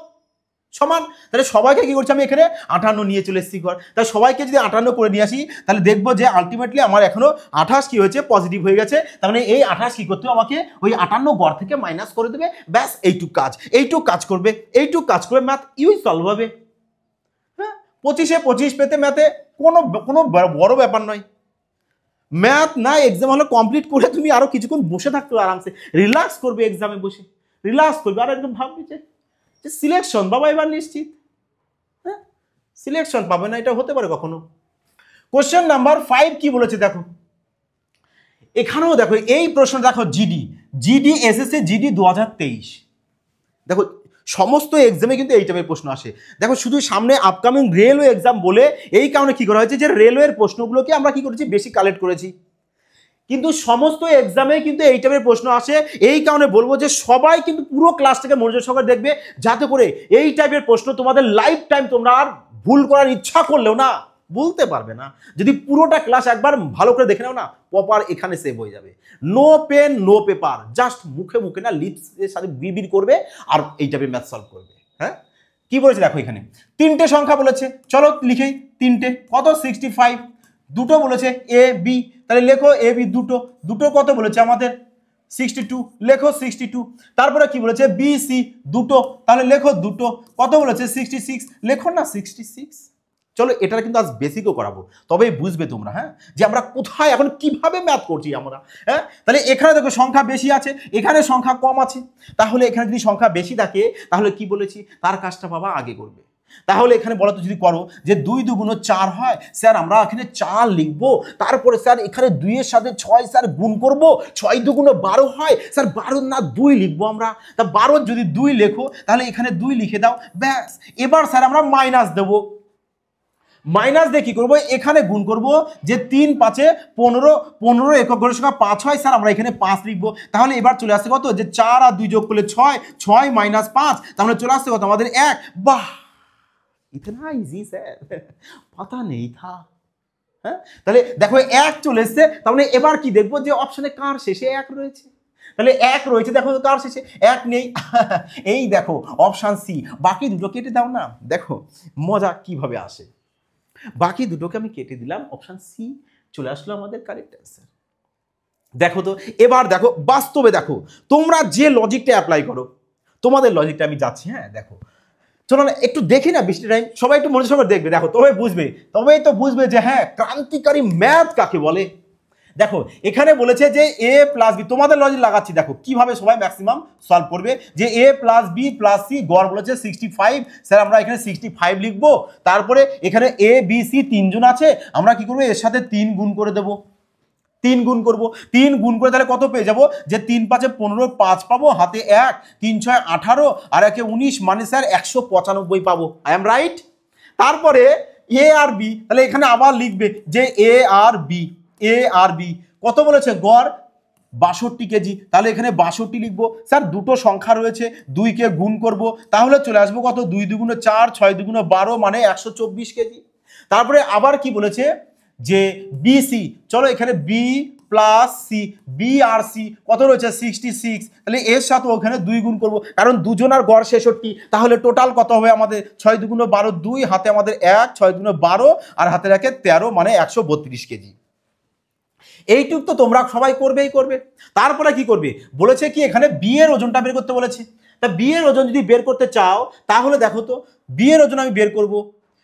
[SPEAKER 1] সমান, তাহলে সবাইকে কি করছি আমি এখানে 58 নিয়ে চলে এসেছি গড়, তাহলে সবাইকে যদি 58 করে নিয়ে আসি তাহলে দেখবো যে আলটিমেটলি আমার এখনো 28 কি হয়েছে পজিটিভ হয়ে গেছে, তার মানে এই 28 কি করতে হবে আমাকে ওই 58 গড় থেকে মাইনাস করে দেবে, ব্যাস এইটুক কাজ, এইটুক কাজ করবে, এইটুক কাজ করে ম্যাথ ইউই সলভ হবে। হ্যাঁ 25-এ 25 পেতে ম্যাথে কোনো বড় ব্যাপার নয়। ম্যাথ না এক্সাম হলে কমপ্লিট করে তুমি আরো কিছুক্ষণ বসে থাকতে আরামসে, রিল্যাক্স করবে এক্সামে বসে, রিল্যাক্স করবে, আর একদম ভাববে যে সিলেকশন বাবা এবার নিশ্চিত, হ্যাঁ সিলেকশন পাবে না, এটা হতে পারে কখনো। কোশ্চেন নাম্বার 5 কি বলেছে দেখো, এখানেও দেখো এই প্রশ্ন দেখো, জিডি এসএসসি জিডি 2023, দেখো সমস্ত এক্সামে কিন্তু এই টাইপের প্রশ্ন আসে। দেখো শুধু সামনে আপকামিং রেলওয়ে এক্সাম বলে এই কারণে কি করা হয়েছে যে রেলওয়ের প্রশ্নগুলোকে আমরা কি করেছি বেশি কালেক্ট করেছি, কিন্তু সমস্ত এক্সামে কিন্তু এই টাইপের প্রশ্ন আসে, এই কারণে বলবো যে সবাই কিন্তু পুরো ক্লাসটাকে মনোযোগ সহকারে দেখবে, যাতে করে এই টাইপের প্রশ্ন তোমাদের লাইফ টাইম তোমরা আর ভুল করার ইচ্ছা করলেও না বলতে পারবে না, যদি পুরোটা ক্লাস একবার ভালো করে দেখে নাও না, প্রপার এখানে সেভ হয়ে যাবে। No pen no paper, just মুখে মুখে না লিপসের সাথে বিড় করবে আর এই টাইপের ম্যাথ সলভ করবে। হ্যাঁ কি বলেছে দেখো এখানে 3টে সংখ্যা বলেছে, চলো লিখেই 3টে কত 65, দুটো বলেছে এ বি, তাহলে লেখো এ বি দুটো, দুটো কত বলেছে আমাদের 62, লেখো 62। তারপরে কি বলেছে বি সি দুটো, তাহলে লেখো দুটো, কত বলেছে 66, লেখো না 66। চলো এটা কিন্তু আজ বেসিকও করাবো, তবেই বুঝবে তোমরা হ্যাঁ যে আমরা কোথায় এখন কিভাবে ম্যাথ করছি আমরা। হ্যাঁ তাহলে এখানে দেখো সংখ্যা বেশি আছে, এখানে সংখ্যা কম আছে, তাহলে এখানে যদি সংখ্যা বেশি থাকে তাহলে কি বলেছি তার কাজটা বাবা আগে করবে। তাহলে এখানে বলো তো যদি করো যে 2 দুগুণ 4 হয়, স্যার আমরা এখানে 4 লিখবো, তারপরে স্যার এখানে 2 এর সাথে 6 স্যার গুণ করব, 6 দুগুণ 12 হয়, স্যার 12 না 2 লিখবো আমরা, তা 12 যদি 2 লেখো তাহলে এখানে 2 লিখে দাও, ব্যাস। এবার স্যার আমরা মাইনাস দেবো, মাইনাস দিয়ে কি করবো এখানে গুণ করব, যে 3 5 15, 15 একক ঘরের সংখ্যা 5 হয়, স্যার আমরা এখানে 5 লিখবো, তাহলে এবার চলে আসছে কত যে 4 আর 2 যোগ করলে 6, 6 মাইনাস 5, তাহলে চলে আসছে কত আমাদের 1। বাহ इतना इजी স্যার পাতা নেই থা। হ্যাঁ তাহলে দেখো 1 চলে এসছে, তাহলে এবার কি দেখবো যে অপশনে কার শেষে 1 রয়েছে, তাহলে 1 রয়েছে, দেখো কার শেষে 1 নেই, এই দেখো অপশন সি, বাকি দুটো কেটে দাও না, দেখো মজা কিভাবে আসে, বাকি দুটোকে আমি কেটে দিলাম, অপশন সি চলে আসলো আমাদের কারেক্ট অ্যান্সার। দেখো তো এবার দেখো বাস্তবে দেখো তোমরা যে লজিকটা অ্যাপ্লাই করো, তোমাদের লজিকটা আমি যাচ্ছি। হ্যাঁ দেখো চলো না একটু দেখি না, বৃষ্টি টাইম সবাই একটু মনোযোগ সহকারে দেখবে, দেখো তবেই তো বুঝবে যে হ্যাঁ ক্রান্তিকারী ম্যাথ কাকে বলে। দেখো এখানে বলেছে যে এ প্লাস বি, তোমাদের লজিক লাগাচ্ছি, দেখো কিভাবে সবাই ম্যাক্সিমাম সলভ করবে, যে এ প্লাস বি প্লাস সি গড় বলেছে 65, স্যার আমরা এখানে 65 লিখবো, তারপরে এখানে এ বি সি 3 জন আছে, আমরা কি করবো এর সাথে 3 গুণ করে দেবো, 3 গুণ করবো, 3 গুণ করে তাহলে কত পেয়ে যাবো যে 3 5 15, 5 পাবো, হাতে 1, 3 6 18 আর 1 19, মানে স্যার 195 পাবো। I am right. তারপরে এ আর বি, তাহলে এখানে আবার লিখবে যে এ আর বি কত বলেছে গড় 62 কেজি, তাহলে এখানে 62 লিখবো, স্যার দুটো সংখ্যা রয়েছে 2 কে গুণ করব, তাহলে চলে আসবো কত 2 দুগুণ 4, 6 দুগুণ 12, মানে 124 কেজি। তারপরে আবার কি বলেছে যে বিসি, চলো এখানে বি প্লাস সি, বি আর সি কত রয়েছে 66, তাহলে এর সাথে ওখানে 2 গুণ করব, কারণ দুজনার গড় 66, তাহলে টোটাল কত হবে আমাদের 6 দুগুণ 12, 2 হাতে আমাদের 1, 6 দুগুণ 12 আর হাতে রাখে 13, মানে 132 কেজি। এইটুক তো তোমরা সবাই করবেই করবে। তারপরে কি করবে বলেছে, কি এখানে বি এর ওজনটা বের করতে বলেছে। তা বি এর ওজন যদি বের করতে চাও তাহলে দেখো তো বি এর ওজন আমি বের করব,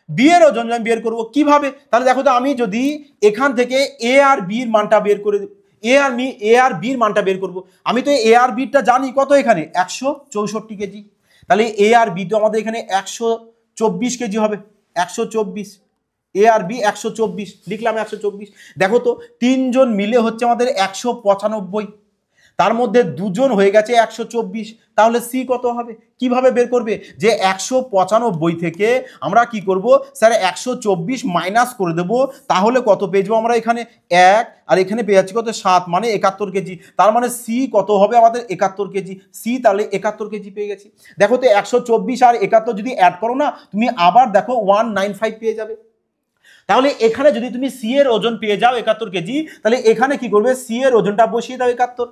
[SPEAKER 1] বি এর ওজন আমি বের করব কিভাবে, তাহলে দেখো তো আমি যদি এখান থেকে এ আর বি এর মানটা বের করে এ আর বি এর মানটা বের করব, আমি তো এ আর বিটা জানি কত এখানে 164 কেজি, তাহলে এ আর বি তো আমাদের এখানে 124 কেজি হবে, 124, এ আর বি 124 লিখলাম 124। দেখো তো তিনজন মিলে হচ্ছে আমাদের 195, তার মধ্যে দুজন হয়ে গেছে 124, তাহলে সি কত হবে কিভাবে বের করবে, যে 195 থেকে আমরা কি করব স্যার 124 মাইনাস করে দেব, তাহলে কত পেয়ে যাবো আমরা এখানে 1 আর এখানে পেয়ে যাচ্ছি কত 7, মানে 71 কেজি, তার মানে সি কত হবে আমাদের 71 কেজি, সি তাহলে 71 কেজি পেয়ে গেছি। দেখো তো 124 আর 71 যদি অ্যাড করো না তুমি আবার দেখো 195 পেয়ে যাবে। তাহলে এখানে যদি তুমি সি এর ওজন পেয়ে যাও 71 কেজি, তাহলে এখানে কি করবে সি এর ওজনটা বসিয়ে দাও 71,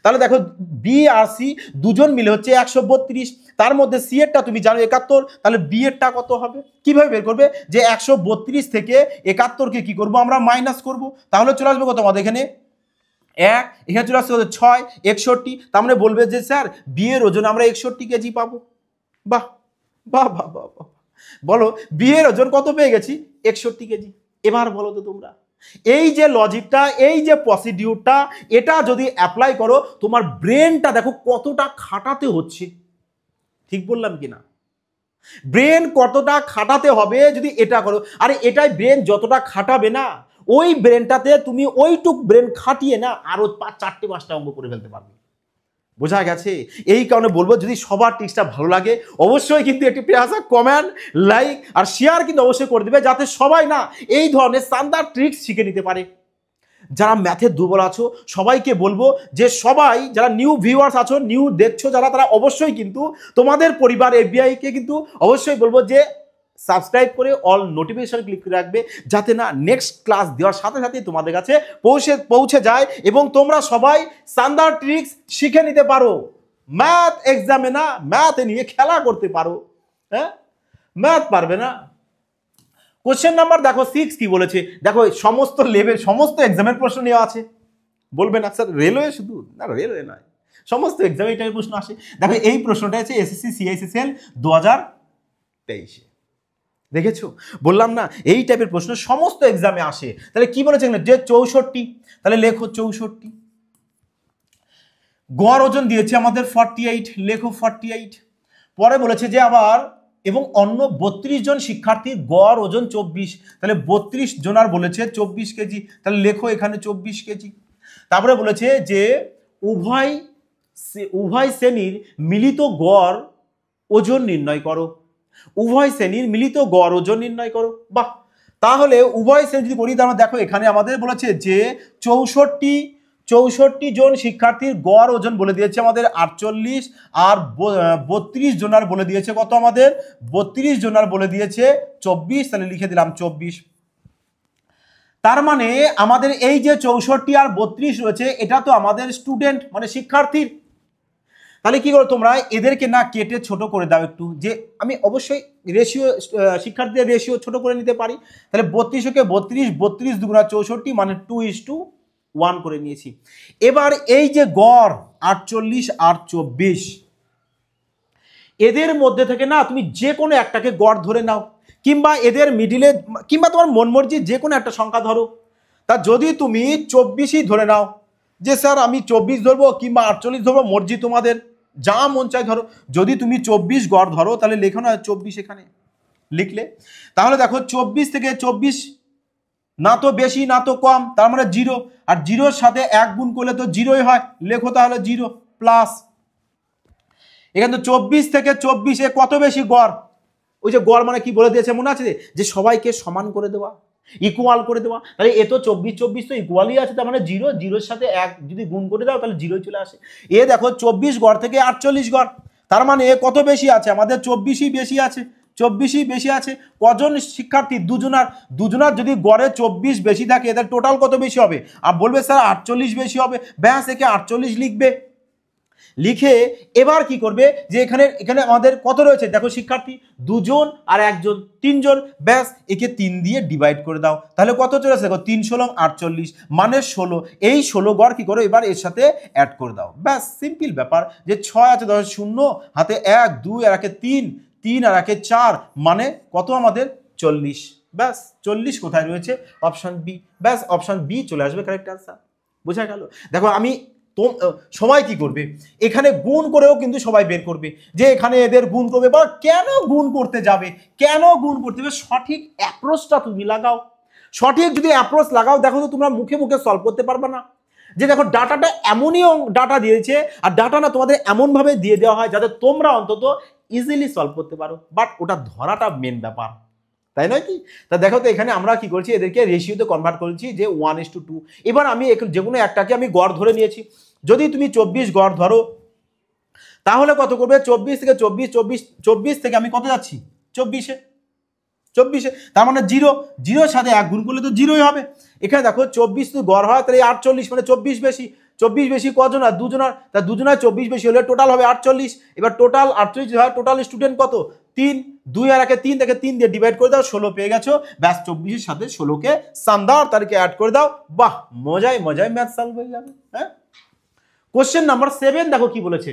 [SPEAKER 1] তাহলে দেখো বি আর সি দুজন মিলে হচ্ছে 132, তার মধ্যে সি এরটা তুমি জানো 71, তাহলে বি এরটা কত হবে কিভাবে বের করবে, যে 132 থেকে 71কে কি করব আমরা মাইনাস করব, তাহলে চলে আসবে কত আমাদের এখানে 1, এখানে চলে আসছে 6, 61, তার মানে বলবে যে স্যার বি এর ওজন আমরা 61 কেজি পাবো। বাহ বাহ বাহ বাহ বাহ, বলো বি এর ওজন কত পেয়ে গেছি 61 কেজি। এবার বলো তো তোমরা এই যে লজিকটা, এই যে প্রসিডিউরটা, এটা যদি অ্যাপ্লাই করো তোমার ব্রেনটা দেখো কতটা খাটাতে হচ্ছে, ঠিক বললাম কিনা, ব্রেন কতটা খাটাতে হবে যদি এটা করো, আরে এটাই ব্রেন যতটা খাটাবে না ওই ব্রেনটাতে তুমি ওইটুক ব্রেন খাটিয়ে না আরো 4টে 5টা অঙ্ক করে ফেলতে পারবে। বোঝা গেছে? এই কারণে বলবো যদি সবার টিপসটা ভালো লাগে অবশ্যই কিন্তু একটি প্রেসা কমেন্ট লাইক আর শেয়ার কিন্তু অবশ্যই করে দিবে, যাতে সবাই না এই ধরনের শানদার ট্রিক্স শিখে নিতে পারে। যারা ম্যাথে দুর্বল আছো সবাইকে বলবো যে সবাই যারা নিউ ভিউয়ার্স আছো, নিউ দেখছো যারা, তারা অবশ্যই কিন্তু তোমাদের পরিবার এফবিআইকে কিন্তু অবশ্যই বলবো যে সাবস্ক্রাইব করে অল নোটিফিকেশন ক্লিক করে রাখবে, যাতে না নেক্সট ক্লাস দেওয়ার সাথে সাথে তোমাদের কাছে পৌঁছে যায় এবং তোমরা সবাই শানদার ট্রিক্স শিখে নিতে পারো, ম্যাথ এক্সামে না ম্যাথ নিয়ে খেলা করতে পারো। হ্যাঁ, ম্যাথ পারবে না। কোশ্চেন নাম্বার দেখো 6 কি বলেছে, দেখো সমস্ত লেভেল সমস্ত এক্সামের প্রশ্ন নেওয়া আছে। বলবে না স্যার রেলওয়ে শুধু, না রেলওয়ে নয়, সমস্ত এক্সামে এই টাইপের প্রশ্ন আসে। দেখো এই প্রশ্নটা আছে এসএসসি সিআইসিসিএল 2023, দেখেছো বললাম না এই টাইপের প্রশ্ন সমস্ত এক্সামে আসে। তাহলে কি বলেছে যে 64, তাহলে লেখো 64, গড় ওজন দিয়েছে আমাদের 48, লেখো 48। পরে বলেছে যে আবার এবং অন্য 32 জন শিক্ষার্থীর গড় ওজন 24, তাহলে 32 জনার বলেছে 24 কেজি, তাহলে লেখো এখানে 24 কেজি। তারপরে বলেছে যে উভয় শ্রেণীর মিলিত গড় ওজন নির্ণয় করো, উভয় শ্রেণীর মিলিত গড় ওজন নির্ণয় করো। বাহ, তাহলে উভয় শ্রেণী যদি করি তাহলে দেখো এখানে আমাদের বলেছে যে 64 জন শিক্ষার্থীর গড় ওজন বলে দিয়েছে আমাদের 48, আর 32 জনার বলে দিয়েছে কত আমাদের 32 জনার বলে দিয়েছে 24, তাহলে লিখে দিলাম 24। তার মানে আমাদের এই যে 64 আর 32 রয়েছে এটা তো আমাদের স্টুডেন্ট মানে শিক্ষার্থীর। তাহলে কি করো তোমরা এদেরকে না কেটে ছোট করে দাও একটু, যে আমি অবশ্যই রেশিও শিক্ষার্থীদের রেশিও ছোট করে নিতে পারি। তাহলে 32কে 32 দুগুণা 64 মানে 2:1 করে নিয়েছি। এবার এই যে গড় 48 আর 24 এদের মধ্যে থেকে না তুমি যে কোনো একটাকে গড় ধরে নাও, কিংবা এদের মিডিলে কিংবা তোমার মন মর্জি যে কোনো একটা সংখ্যা ধরো। তা যদি তুমি 24ই ধরে নাও, যে স্যার আমি 24 ধরবো কিংবা 48 ধরবো, মর্জি তোমাদের যা মন চায় ধরো। যদি তুমি 24 গড় ধরো তাহলে লেখো না 24 এখানে লিখলে, তাহলে দেখো 24 থেকে 24 না তো বেশি না তো কম, তার মানে 0, আর 0-র সাথে 1 গুণ করলে তো 0ই হয়, লেখো তাহলে 0 প্লাস। এখানে তো 24 থেকে 24 এ কত বেশি গড়, ওই যে গড় মানে কি বলে দিয়েছে মনে আছে যে সবাইকে সমান করে দেওয়া, ইকুয়াল করে দেওয়া। তাহলে এ তো 24 তো ইকুয়ালই আছে, তার মানে 0-0-র সাথে 1 যদি গুণ করে দাও তাহলে 0ই চলে আসে। দেখো 24 গড় থেকে 48 গড়, তার মানে কত বেশি আছে আমাদের 24ই বেশি আছে, 24ই বেশি আছে। কজন শিক্ষার্থী? দুজনার যদি গড়ে 24 বেশি থাকে এদের টোটাল কত বেশি হবে? আর বলবে স্যার 48 বেশি হবে, ব্যাস একে 48 লিখবে। লিখে এবার কি করবে যে এখানে আমাদের কত রয়েছে দেখো শিক্ষার্থী, 2 জন আর 1 জন, 3 জন, ব্যাস একে 3 দিয়ে ডিভাইড করে দাও, তাহলে কত চলে আসে দেখো 3 ষোলো 48 মানে 16। এই 16 গড় কি করো এবার এর সাথে অ্যাড করে দাও, ব্যাস সিম্পল ব্যাপার। যে 6 আছে 10 শূন্য হাতে 1 2 আর একে 3 3 আর একে 4 মানে কত আমাদের 40, ব্যাস 40 কোথায় রয়েছে? অপশন বি, ব্যাস অপশন বি চলে আসবে কারেক্ট আনসার। বোঝা গেল? দেখো আমি সবাই কি করবে এখানে গুণ করেও কিন্তু সবাই বের করবে যে এখানে এদের গুণ করবে, বা কেন গুণ করতে যাবে, কেন গুণ করতে হবে? সঠিক অ্যাপ্রোচটা তুমি লাগাও, সঠিক যদি অ্যাপ্রোচ লাগাও দেখো তো তোমরা মুখে মুখে সলভ করতে পারবে না। যে দেখো ডাটাটা এমনই ডাটা দিয়েছে, আর ডাটা না তোমাদের এমনভাবে দিয়ে দেওয়া হয় যাতে তোমরা অন্তত ইজিলি সলভ করতে পারো, বাট ওটা ধরাটা মেন ব্যাপার, তাই নয় কি? তা দেখো তো এখানে আমরা কি করছি এদেরকে রেশিওতে কনভার্ট করেছি যে 1:2। এবার আমি যে কোনো একটাকে আমি গড় ধরে নিয়েছি। যদি তুমি 24 গড় ধরো তাহলে কত করবে? 24 থেকে 24 থেকে আমি কত যাচ্ছি? 24-এ, তার মানে 0 সাথে 1 গুণ করলে তো 0ই হবে। এখানে দেখো 24 তো গড় হয় তাহলে 48 মানে 24 বেশি। 24 বেশি কজন? আর দুজনার, তা দুজনার 24 বেশি হলে টোটাল হবে 48। এবার টোটাল 48 হয়, টোটাল স্টুডেন্ট কত? 3, 2 আর একে 3 থেকে 3 দিয়ে ডিভাইড করে দাও, 16 পেয়ে গেছো, ব্যাস 24-এর সাথে 16কে সান্দার তারিখে অ্যাড করে দাও, বাহ মজায় ম্যাথ সলভ হয়ে যাবে। হ্যাঁ, কোশ্চেন নাম্বার 7 দেখো কি বলেছে,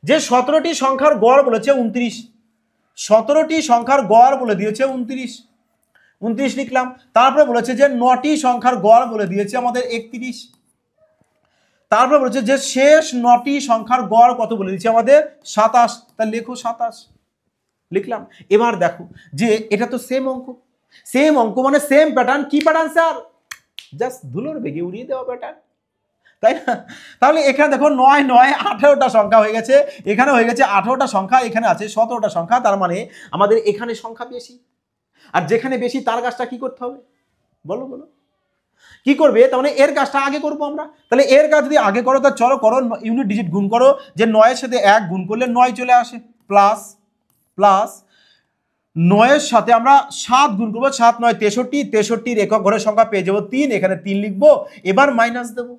[SPEAKER 1] যে 17টি সংখ্যার গড় বলেছে 29। 17টি সংখ্যার গড় বলে দিয়েছে 29 লিখলাম। তারপরে বলেছে যে 9টি সংখ্যার গড় বলে দিয়েছে আমাদের 31। তারপরে বলেছে যে শেষ 9টি সংখ্যার গড় কত বলে দিয়েছে আমাদের 27। তা লেখো 27 লিখলাম। এবার দেখো যে এটা তো সেম অঙ্ক মানে সেম প্যাটার্ন। কি প্যাটার্ন স্যার? জাস্ট ধুলোর বেগে উড়িয়ে দেওয়া প্যাটার্ন, তাই না? তাহলে এখানে দেখো 9 9 18টা সংখ্যা হয়ে গেছে, এখানে হয়ে গেছে 18টা সংখ্যা, এখানে আছে 17টা সংখ্যা, তার মানে আমাদের এখানে সংখ্যা বেশি। আর যেখানে বেশি তার কাজটা কি করতে হবে বলো কি করবে? তার মানে এর কাজটা আগে করবো আমরা। তাহলে এর কাজ যদি আগে করো তা চলো করো, ইউনিট ডিজিট গুণ করো, যে 9 এর সাথে 1 গুণ করলে 9 চলে আসে, প্লাস 9 এর সাথে আমরা 7 গুণ করবো, 7 9 63, 63-র একক ঘরের সংখ্যা পেয়ে যাবো 3, এখানে 3 লিখবো, এবার মাইনাস দেবো,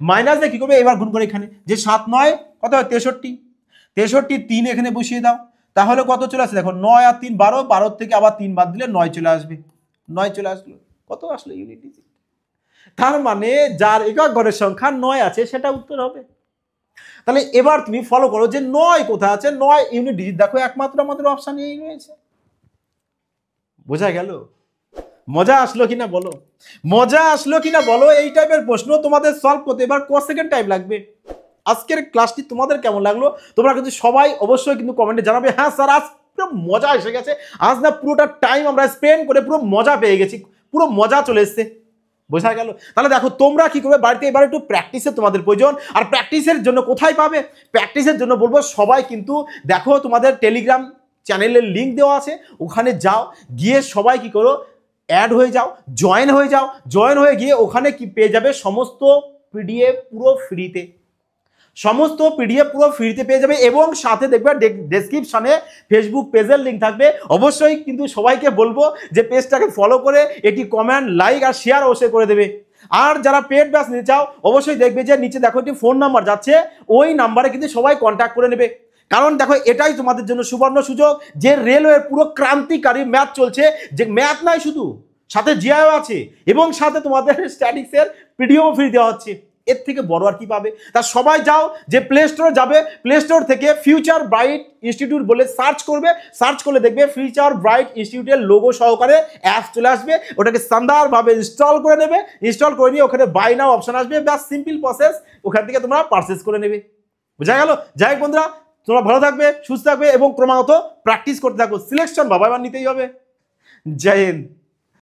[SPEAKER 1] মাইনাস দিয়ে কি করবে এবার গুণ করে এখানে যে 7 9 কত হয় 63, 3 এখানে বসিয়ে দাও, তাহলে কত চলে আসে দেখো 9 আর 3 12, 12 থেকে আবার 3 বাদ দিলে 9 চলে আসবে, 9 চলে আসলো, কত আসলো ইউনিট ডিজিট। তার মানে যার একক ঘরের সংখ্যা 9 আছে সেটা উত্তর হবে। তাহলে এবার তুমি ফলো করো যে 9 কোথায় আছে, 9 ইউনিট ডিজিট দেখো একমাত্র আমাদের অপশন এই রয়েছে। বোঝা গেল? মজা আসলো কিনা বলো, মজা আসলো কিনা বলো। এই টাইপের প্রশ্ন তোমাদের সলভ করতে এবার কত সেকেন্ড টাইম লাগবে? আজকের ক্লাসটি তোমাদের কেমন লাগলো তোমরা কিন্তু সবাই অবশ্যই কিন্তু কমেন্টে জানাবে। হ্যাঁ স্যার আজ পুরো মজা এসে গেছে, আজ না পুরোটা টাইম আমরা স্পেন্ড করে পুরো মজা পেয়ে গেছি, পুরো মজা চলে এসছে। বোঝা গেল? তাহলে দেখো তোমরা কি করবে বাড়িতে এবার একটু প্র্যাকটিসের তোমাদের প্রয়োজন। আর প্র্যাকটিসের জন্য কোথায় পাবে? প্র্যাকটিসের জন্য বলবো সবাই কিন্তু দেখো তোমাদের টেলিগ্রাম চ্যানেলের লিঙ্ক দেওয়া আছে, ওখানে যাও, গিয়ে সবাই কি করো অ্যাড হয়ে যাও, জয়েন হয়ে গিয়ে ওখানে কি পেয়ে যাবে সমস্ত পিডিএফ পুরো ফ্রিতে, সমস্ত পিডিএফ পুরো ফ্রিতে পেয়ে যাবে। এবং সাথে দেখবে ডেসক্রিপশনে ফেসবুক পেজের লিঙ্ক থাকবে। অবশ্যই কিন্তু সবাইকে বলবো যে পেজটাকে ফলো করে এটি কমেন্ট লাইক আর শেয়ার অবশ্যই করে দেবে। আর যারা পেড ব্যাচ নিতে চাও অবশ্যই দেখবে যে নিচে দেখো একটি ফোন নাম্বার যাচ্ছে, ওই নাম্বারে কিন্তু সবাই কন্ট্যাক্ট করে নেবে। কারণ দেখো এটাই তোমাদের জন্য সুবর্ণ সুযোগ যে রেলওয়ের পুরো ক্রান্তিকারী ম্যাথ চলছে, যে ম্যাথ নাই শুধু, সাথে জিআইও আছে এবং সাথে তোমাদের স্ট্যাটিক্সের পিডিএফও ফ্রি দেওয়া হচ্ছে। এর থেকে বড় আর কি পাবে? তা সবাই যাও, যে প্লে স্টোরে যাবে, প্লে স্টোর থেকে ফিউচার ব্রাইট ইনস্টিটিউট বলে সার্চ করবে, সার্চ করলে দেখবে ফিউচার ব্রাইট ইনস্টিটিউটের লোগো সহকারে অ্যাপ চলে আসবে, ওটাকে শানদারভাবে ইনস্টল করে নেবে, ইনস্টল করে নিয়ে ওখানে বাই নাও অপশন আসবে, ব্যাস সিম্পল প্রসেস, ওখান থেকে তোমরা পারচেস করে নেবে। বোঝা গেল? যাই হোক বন্ধুরা, তোমরা ভালো থাকবে, সুস্থ থাকবে এবং ক্রমাগত প্র্যাকটিস করতে থাকো। সিলেকশন বাবা এবার নিতেই হবে। জয় হিন্দ।